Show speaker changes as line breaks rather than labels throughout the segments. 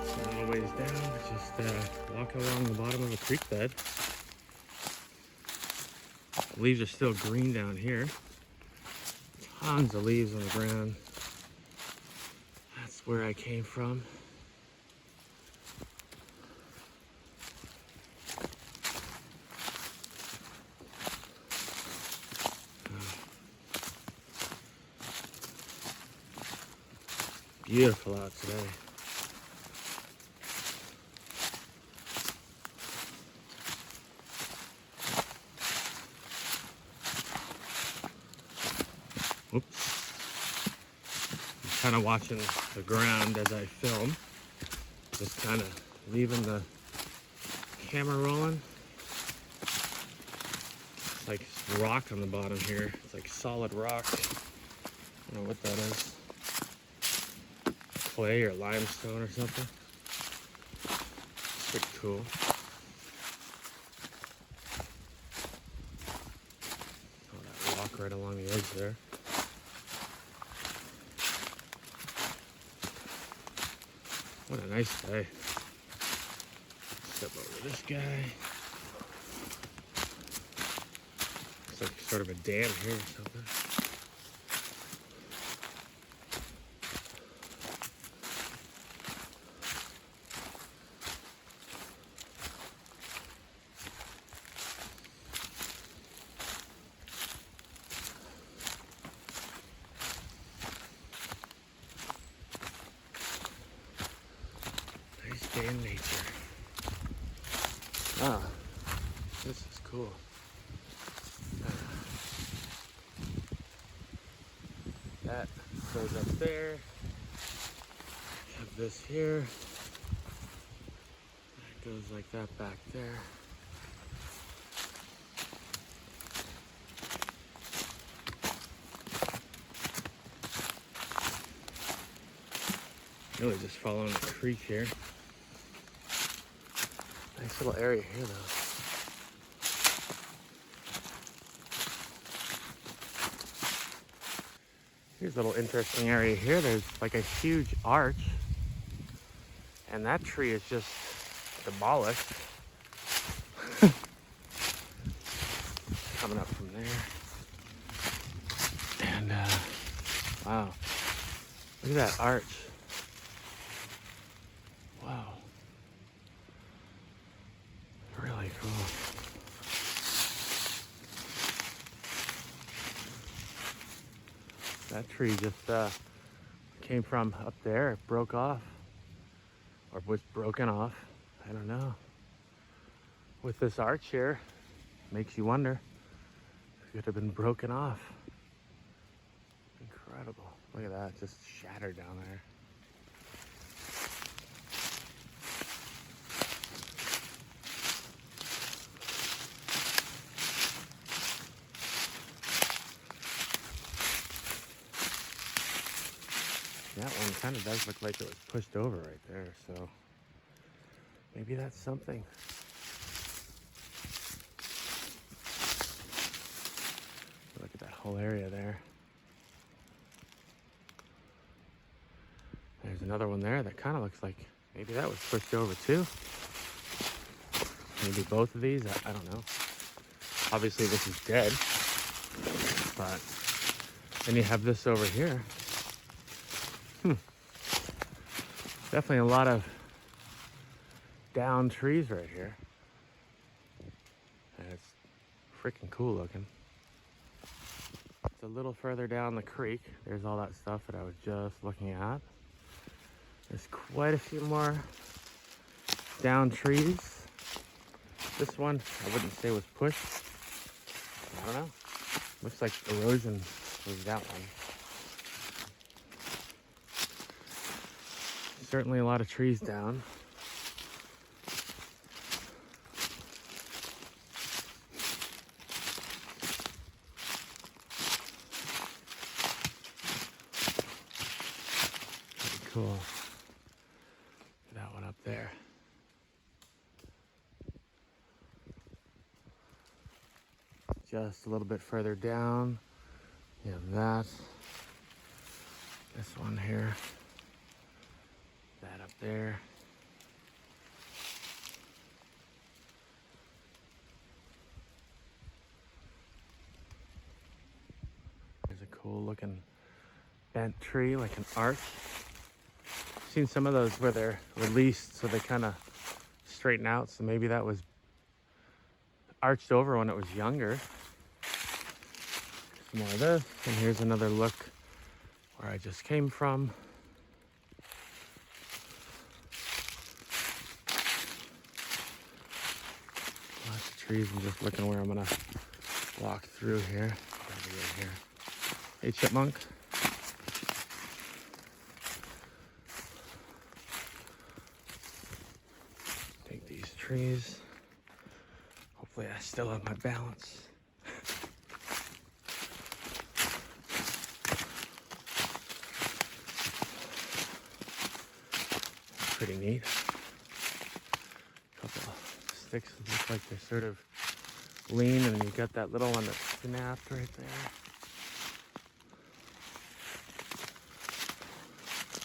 A little ways down, just walk along the bottom of a creek bed. The leaves are still green down here. Tons of leaves on the ground. That's where I came from. Beautiful out today. Oops. I'm kind of watching the ground as I film. Just kind of leaving the camera rolling. It's like rock on the bottom here. It's like solid rock. I don't know what that is. Clay or limestone or something. It's pretty cool. Oh, that rock right along the edge there. What a nice day. Step over this guy. It's like sort of a dam here or something. Nice day in nature. Ah, this is cool. That goes up there. Have this here. That goes like that back there. Really just following the creek here. Nice little area here though. Here's a little interesting area here. There's like a huge arch. And that tree is just demolished. Coming up from there. And wow. Look at that arch. Wow. Really cool. That tree just came from up there. It broke off. Or was broken off. I don't know. With this arch here, makes you wonder if it could have been broken off. Incredible. Look at that, just shattered down there. That one kind of does look like it was pushed over right there, so maybe that's something. Look at that whole area there. There's another one there that kind of looks like maybe that was pushed over too. Maybe both of these, I don't know. Obviously this is dead, but then you have this over here. Definitely a lot of down trees right here. And it's freaking cool looking. It's a little further down the creek. There's all that stuff that I was just looking at. There's quite a few more down trees. This one, I wouldn't say was pushed. I don't know. Looks like erosion was that one. Certainly a lot of trees down. Pretty cool. That one up there. Just a little bit further down, you have that. This one here. That up there. cool looking bent tree, like an arch. I've seen some of those where they're released so they kind of straighten out, so maybe that was arched over when it was younger. Some more of this, and here's another look where I just came from. Lots of trees. I'm just looking where I'm gonna walk through here. Here. Hey, chipmunk. Take these trees. Hopefully I still have my balance. Pretty neat. Couple of sticks look like they're sort of lean, and you got that little one that's snapped right there.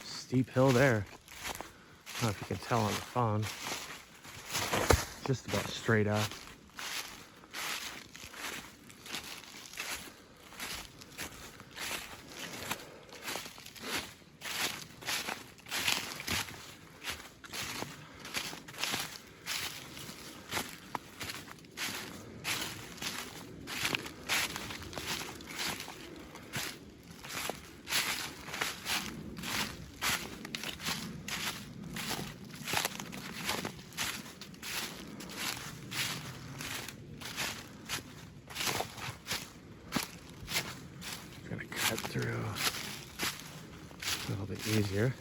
Steep hill there. I don't know if you can tell on the phone. Just about straight up. Through a little bit easier.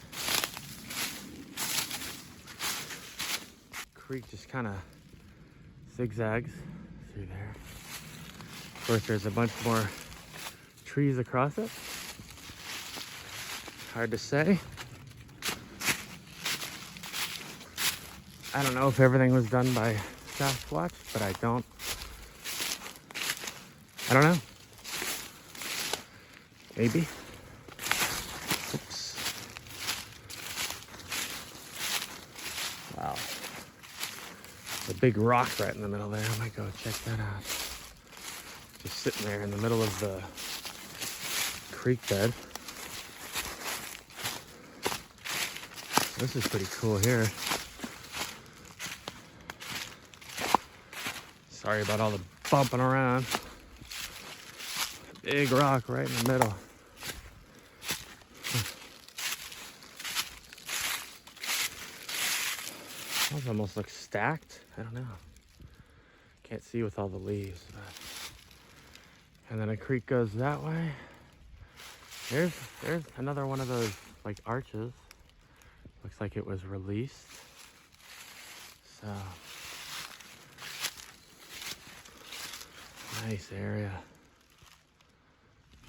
Creek just kind of zigzags through there. Of course, there's a bunch more trees across it. Hard to say. I don't know if everything was done by Sasquatch, but I don't know. Maybe. Oops. Wow. The big rock right in the middle there. I might go check that out. Just sitting there in the middle of the creek bed. This is pretty cool here. Sorry about all the bumping around. Big rock right in the middle. Those almost look stacked. I don't know. Can't see with all the leaves. But... And then a creek goes that way. There's another one of those like arches. Looks like it was released. So nice area.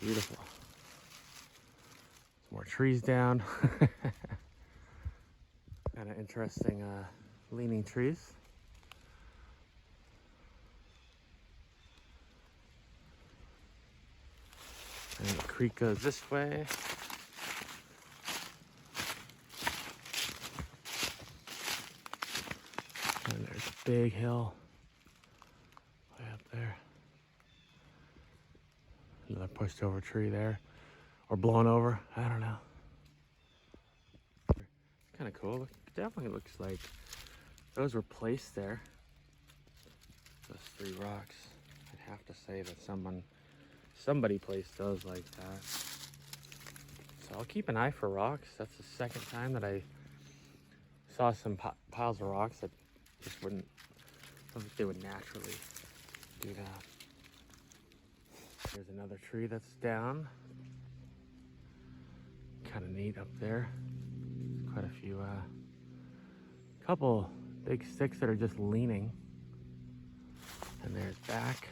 Beautiful. Some more trees down. Kind of interesting leaning trees. And the creek goes this way. And there's a big hill way up there. Another pushed over tree there, or blown over, I don't know. Kind of cool. It definitely looks like those were placed there. Those three rocks. I'd have to say that somebody placed those like that. So I'll keep an eye for rocks. That's the second time that I saw some piles of rocks that just I don't think they would naturally do that. There's another tree that's down. Kind of neat up there. Quite a few, couple big sticks that are just leaning. And there's back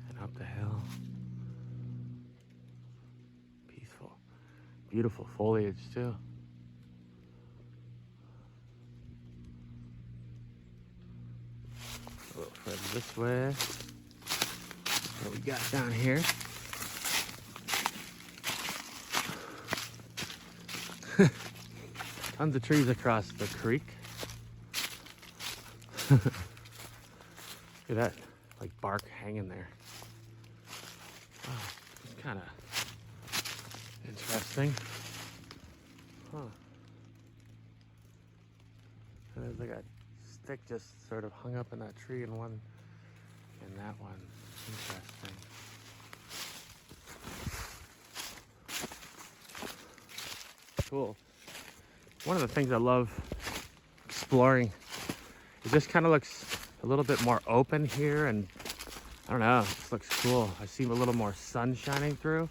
and up the hill. Peaceful. Beautiful foliage too. A little further this way. What we got down here? Tons of trees across the creek. Look at that, like bark hanging there. Oh, it's kind of Interesting. Huh. And there's like a stick just sort of hung up in that tree and one in that one. Interesting. Cool. One of the things I love exploring, it just kind of looks a little bit more open here, and I don't know, it just looks cool. I see a little more sun shining through.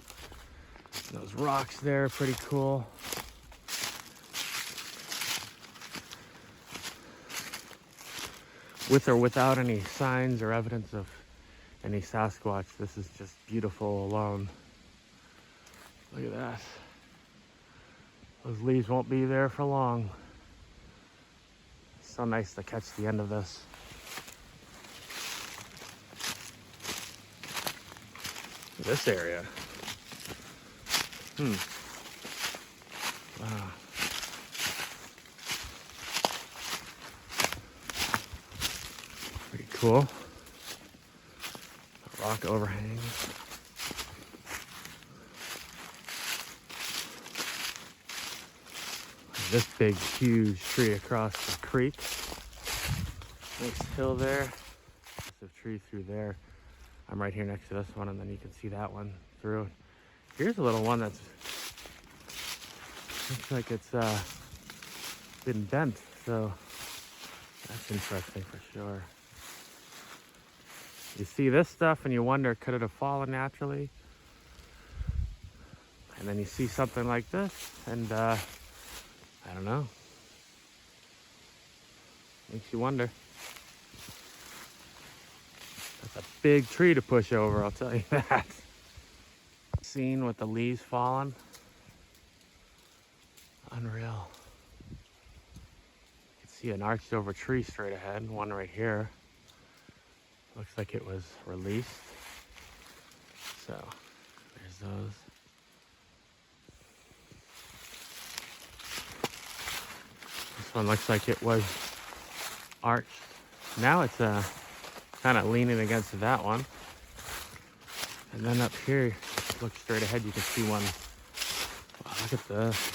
And those rocks there are pretty cool. With or without any signs or evidence of any Sasquatch, this is just beautiful alone. Look at that. Those leaves won't be there for long. It's so nice to catch the end of this. This area. Wow. Pretty cool. A rock overhang. This big, huge tree across the creek. Nice hill there. Massive tree through there. I'm right here next to this one, and then you can see that one through. Here's a little one that's looks like it's been bent, so that's interesting for sure. You see this stuff and you wonder, could it have fallen naturally? And then you see something like this, and I don't know. Makes you wonder. That's a big tree to push over, I'll tell you that. Scene with the leaves falling. Unreal. You can see an arched over tree straight ahead, one right here. Looks like it was released. So, there's those. This one looks like it was arched. Now it's kind of leaning against that one. And then up here, look straight ahead, you can see one. Wow, look at this.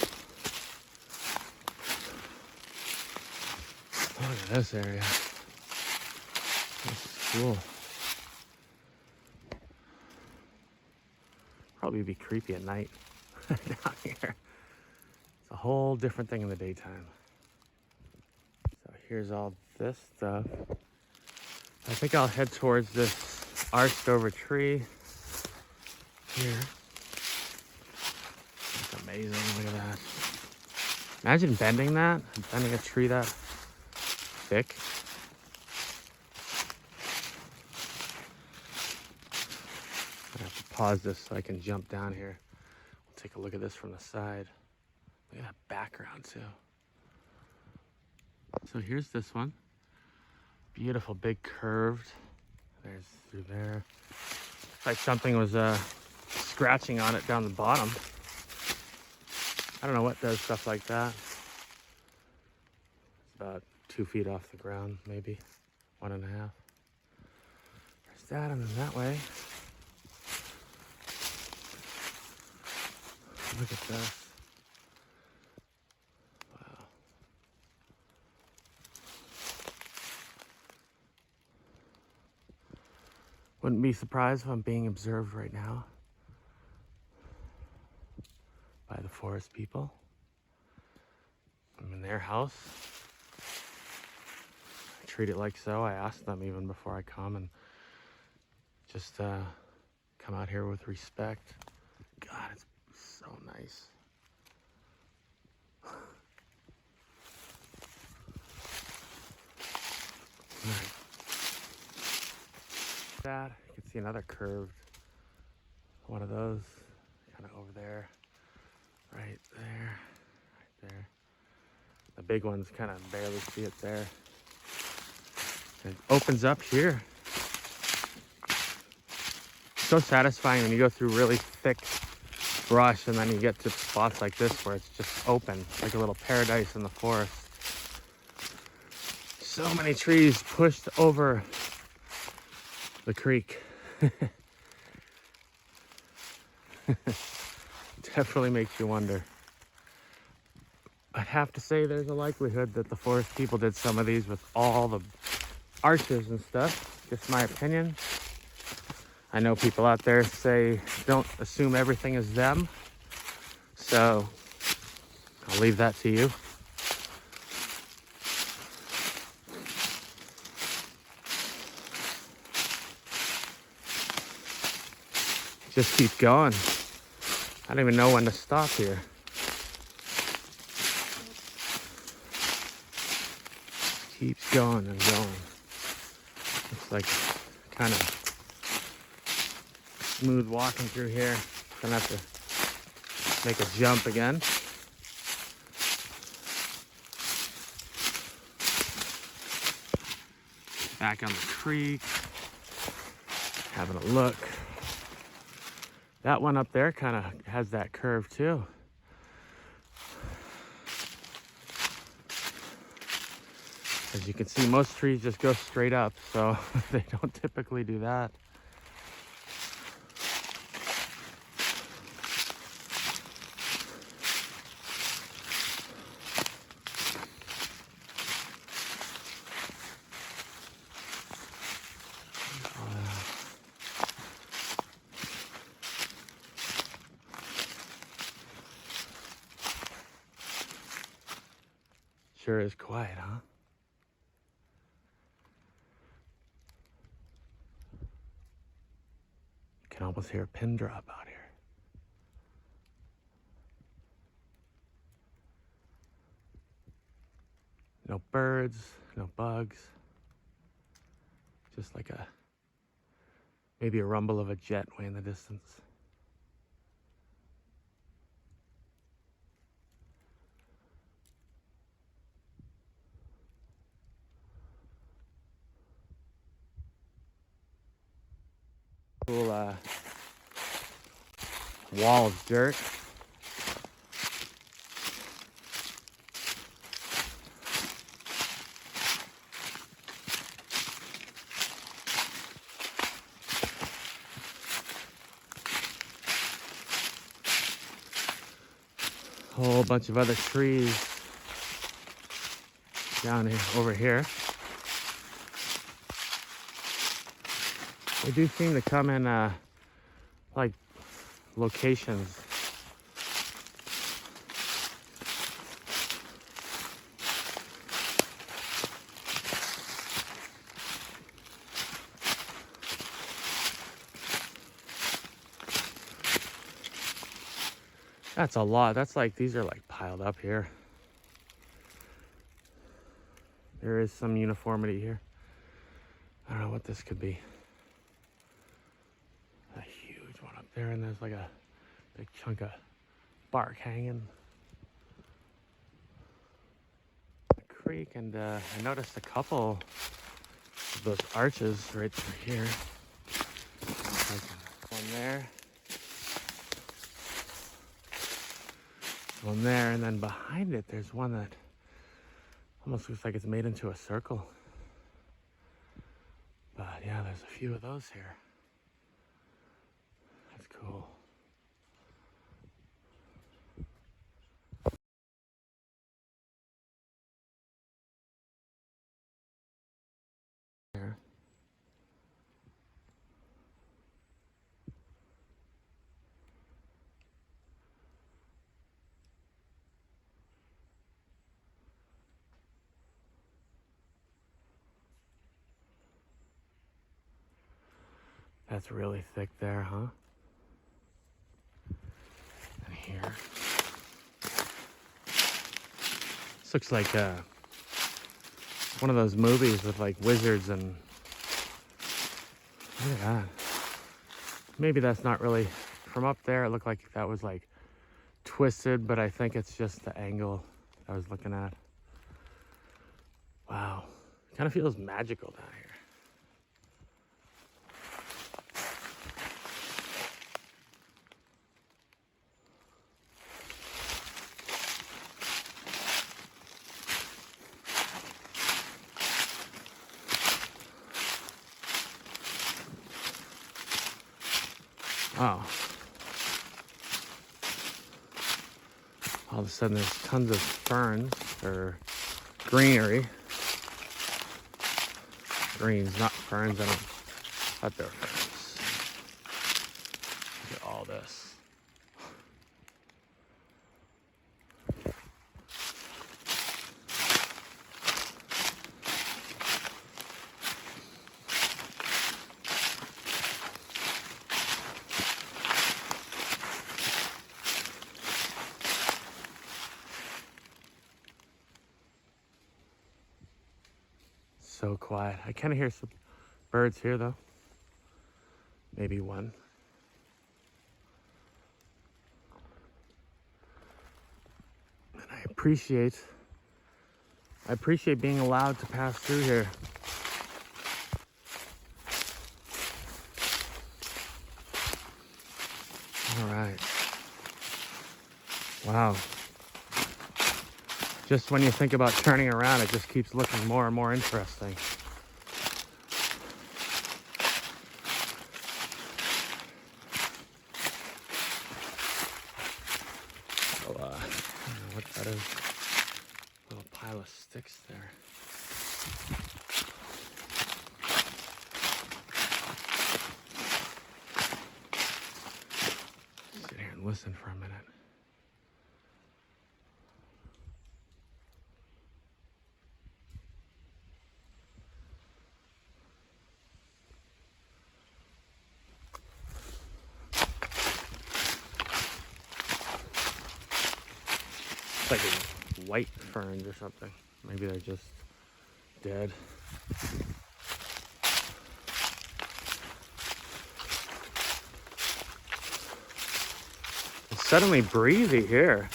Look at this area. This is cool. Probably be creepy at night down here. It's a whole different thing in the daytime. So here's all this stuff. I think I'll head towards this arched over tree here. That's amazing, look at that. Imagine bending that, bending a tree that thick. I have to pause this so I can jump down here. We'll take a look at this from the side. Look at that background too. So here's this one. Beautiful, big curved. There's through there. Looks like something was scratching on it down the bottom. I don't know what does stuff like that. It's about 2 feet off the ground, maybe 1.5. There's that, and then that way. Look at this. Wow. Wouldn't be surprised if I'm being observed right now by the forest people. I'm in their house. I treat it like so. I ask them even before I come, and just come out here with respect. God, it's so nice. Right. That you can see another curved one of those kind of over there, right there, right there. The big ones kind of barely see it there. It opens up here. So satisfying when you go through really thick brush and then you get to spots like this where it's just open, like a little paradise in the forest. So many trees pushed over the creek. Definitely makes you wonder. I'd have to say there's a likelihood that the forest people did some of these with all the arches and stuff. Just my opinion. I know people out there say don't assume everything is them. So I'll leave that to you. Just keep going. I don't even know when to stop here. Keeps going and going. Looks like kind of smooth walking through here. Gonna have to make a jump again. Back on the creek, having a look. That one up there kind of has that curve too. As you can see, most trees just go straight up, so they don't typically do that. Sure is quiet, huh? You can almost hear a pin drop out here. No birds, no bugs. Just like maybe a rumble of a jet way in the distance. Cool wall of dirt. Whole bunch of other trees down here, over here. They do seem to come in like locations. That's a lot. That's like, these are like piled up here. There is some uniformity here. I don't know what this could be. A huge one up there, and there's like a big chunk of bark hanging. The creek, and I noticed a couple of those arches right through here. Like one there. One there, and then behind it there's one that almost looks like it's made into a circle. But yeah, there's a few of those here. That's cool. There. That's really thick there, huh? And here. This looks like one of those movies with like wizards and... Look at that. Maybe that's not really... From up there, it looked like that was like twisted, but I think it's just the angle I was looking at. Wow. Kind of feels magical down here. Oh. All of a sudden there's tons of ferns or greenery. Greens, not ferns. I don't thought they're ferns. Look at all this. So quiet. I kind of hear some birds here though. Maybe one. And I appreciate being allowed to pass through here. All right. Wow. Just when you think about turning around, it just keeps looking more and more interesting. So, I don't know what that is. A little pile of sticks there. Sit here and listen for a minute. It's like white ferns or something. Maybe they're just dead. It's suddenly breezy here.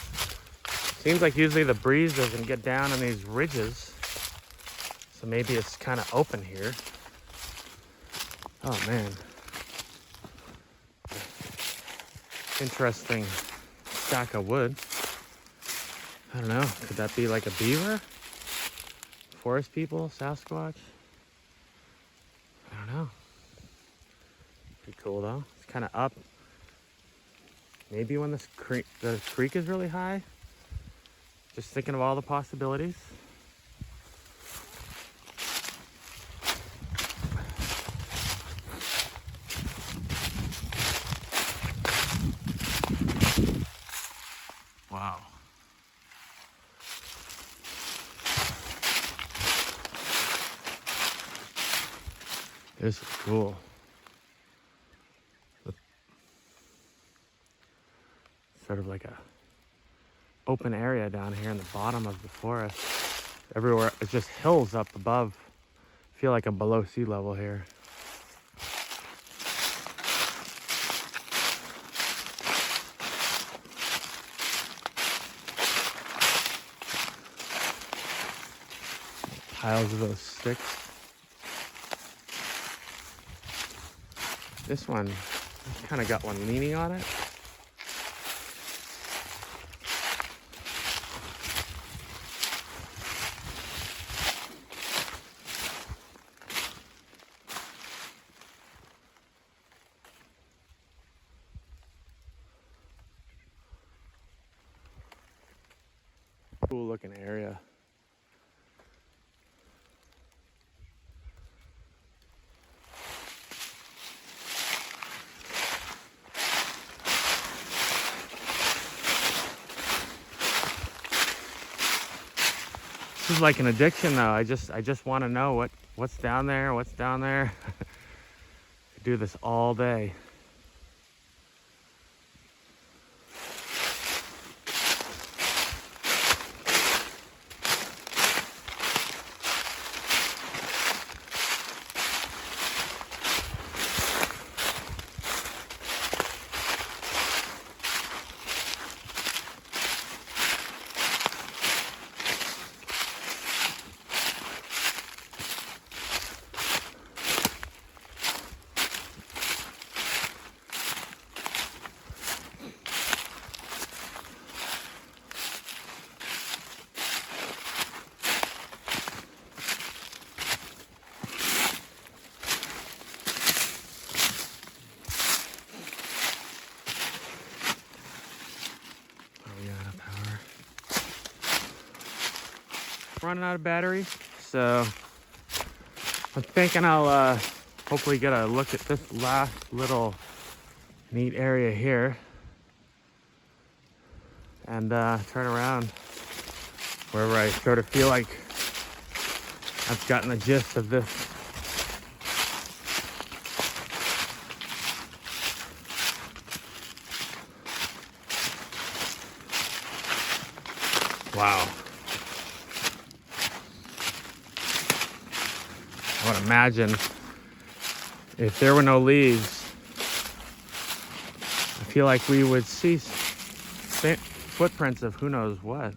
Seems like usually the breeze doesn't get down on these ridges. So maybe it's kind of open here. Oh man. Interesting stack of wood. I don't know, could that be like a beaver? Forest people, Sasquatch? I don't know. Pretty cool though. It's kind of up. Maybe when the creek is really high. Just thinking of all the possibilities. Wow. This is cool. Sort of like a open area down here in the bottom of the forest. Everywhere, it's just hills up above. I feel like I'm below sea level here. Piles of those sticks. This one, kind of got one leaning on it. Cool looking area. This is like an addiction though. I just want to know what's down there, what's down there. I do this all day. running out of battery, so I'm thinking I'll hopefully get a look at this last little neat area here and turn around wherever I sort of feel like I've gotten the gist of this. Wow. I would imagine if there were no leaves, I feel like we would see footprints of who knows what.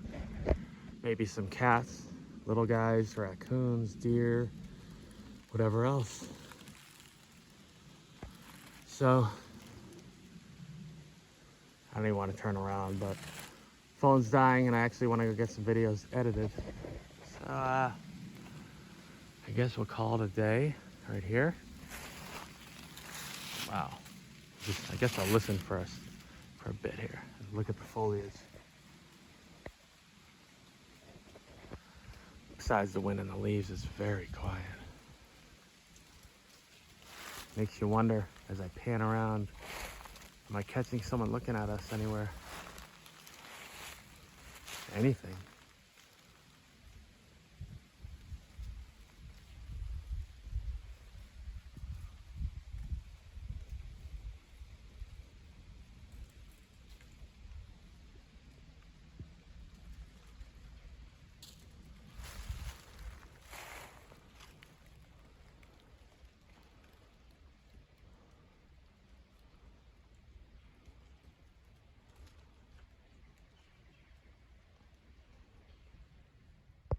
Maybe some cats, little guys, raccoons, deer, whatever else. So, I don't even want to turn around, but phone's dying and I actually want to go get some videos edited. So, I guess we'll call it a day right here. Wow. I guess I'll listen for a bit here and look at the foliage. Besides the wind and the leaves, it's very quiet. Makes you wonder as I pan around, am I catching someone looking at us anywhere? Anything.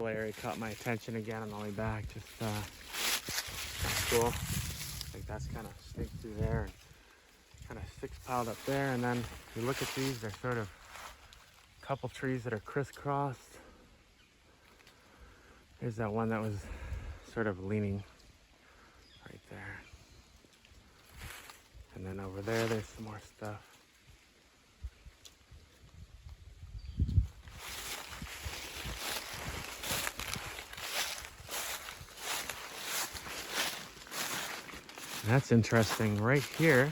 Area caught my attention again on the way back. Just cool. Like that's kind of staked through there and kind of sticks piled up there. And then if you look at these, they're sort of a couple trees that are crisscrossed. There's that one that was sort of leaning right there. And then over there, there's some more stuff. That's interesting. Right here,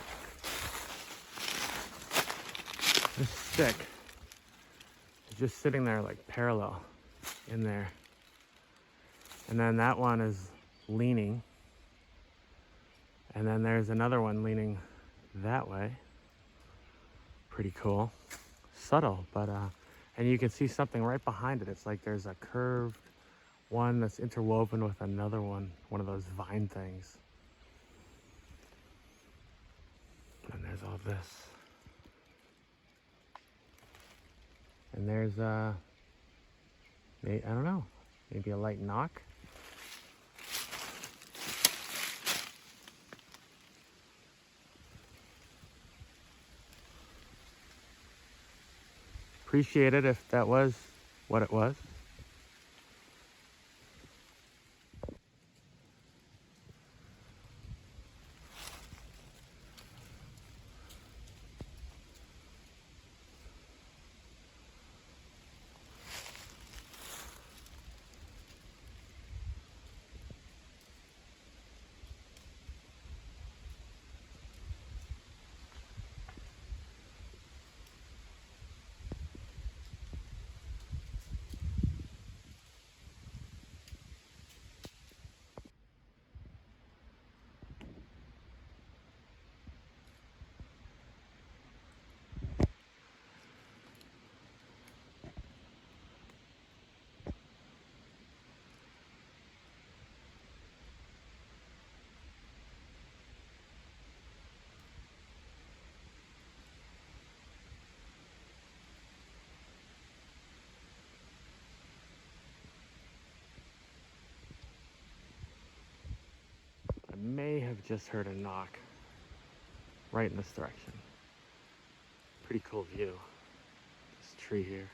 this stick is just sitting there like parallel in there. And then that one is leaning. And then there's another one leaning that way. Pretty cool. Subtle, but and you can see something right behind it. It's like there's a curved one that's interwoven with another one of those vine things. And there's all this. And there's I don't know, maybe a light knock. Appreciate it if that was what it was. May have just heard a knock right in this direction. Pretty cool view. This tree here.